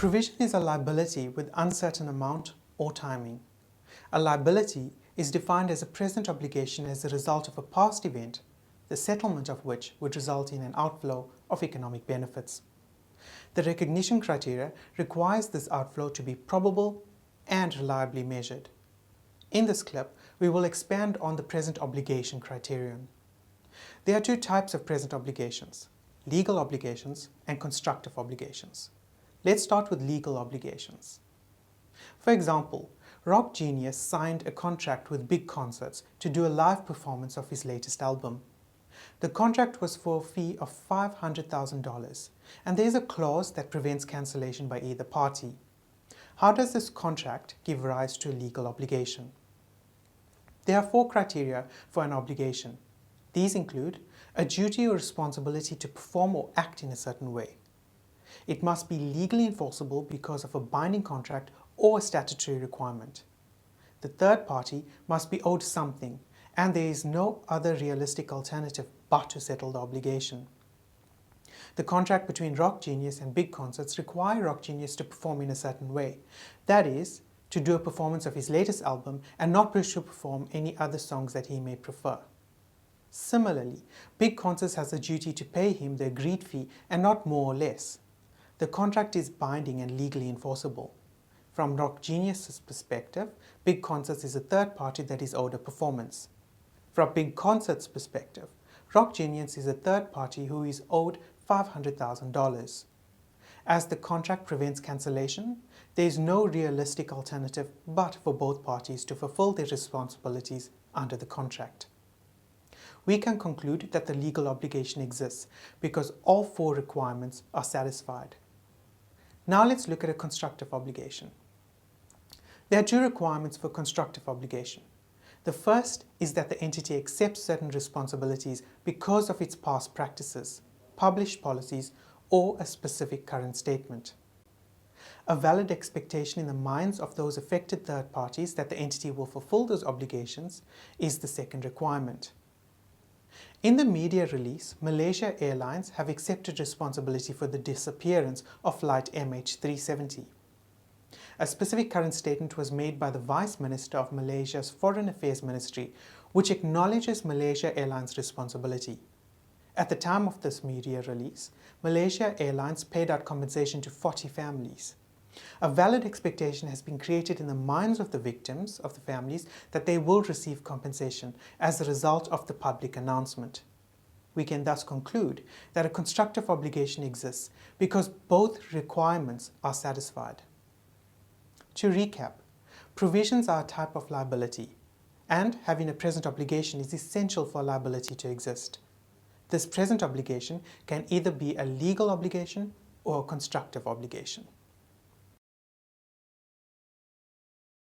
provision is a liability with uncertain amount or timing. A liability is defined as a present obligation as a result of a past event, the settlement of which would result in an outflow of economic benefits. The recognition criteria requires this outflow to be probable and reliably measured. In this clip, we will expand on the present obligation criterion. There are two types of present obligations: legal obligations and constructive obligations. Let's start with legal obligations. For example, rock genius signed a contract with Big Concerts to do a live performance of his latest album. The contract was for a fee of $500,000, and there is a clause that prevents cancellation by either party. How does this contract give rise to a legal obligation? There are four criteria for an obligation. These include a duty or responsibility to perform or act in a certain way. It must be legally enforceable because of a binding contract or a statutory requirement. The third party must be owed something, and there is no other realistic alternative but to settle the obligation. The contract between Rock Genius and Big Concerts requires Rock Genius to perform in a certain way. That is, to do a performance of his latest album and not wish to perform any other songs that he may prefer. Similarly, Big Concerts has a duty to pay him the agreed fee and not more or less. The contract is binding and legally enforceable. From Rock Genius's perspective, Big Concerts is a third party that is owed a performance. From Big Concerts' perspective, Rock Genius is a third party who is owed $500,000. As the contract prevents cancellation, there is no realistic alternative but for both parties to fulfill their responsibilities under the contract. We can conclude that the legal obligation exists because all four requirements are satisfied. Now let's look at a constructive obligation. There are two requirements for constructive obligation. The first is that the entity accepts certain responsibilities because of its past practices, published policies, or a specific current statement. A valid expectation in the minds of those affected third parties that the entity will fulfill those obligations is the second requirement. In the media release, Malaysia Airlines have accepted responsibility for the disappearance of flight MH370. A specific current statement was made by the Vice Minister of Malaysia's Foreign Affairs Ministry, which acknowledges Malaysia Airlines' responsibility. At the time of this media release, Malaysia Airlines paid out compensation to 40 families. A valid expectation has been created in the minds of the victims of the families that they will receive compensation as a result of the public announcement. We can thus conclude that a constructive obligation exists because both requirements are satisfied. To recap, provisions are a type of liability, and having a present obligation is essential for a liability to exist. This present obligation can either be a legal obligation or a constructive obligation.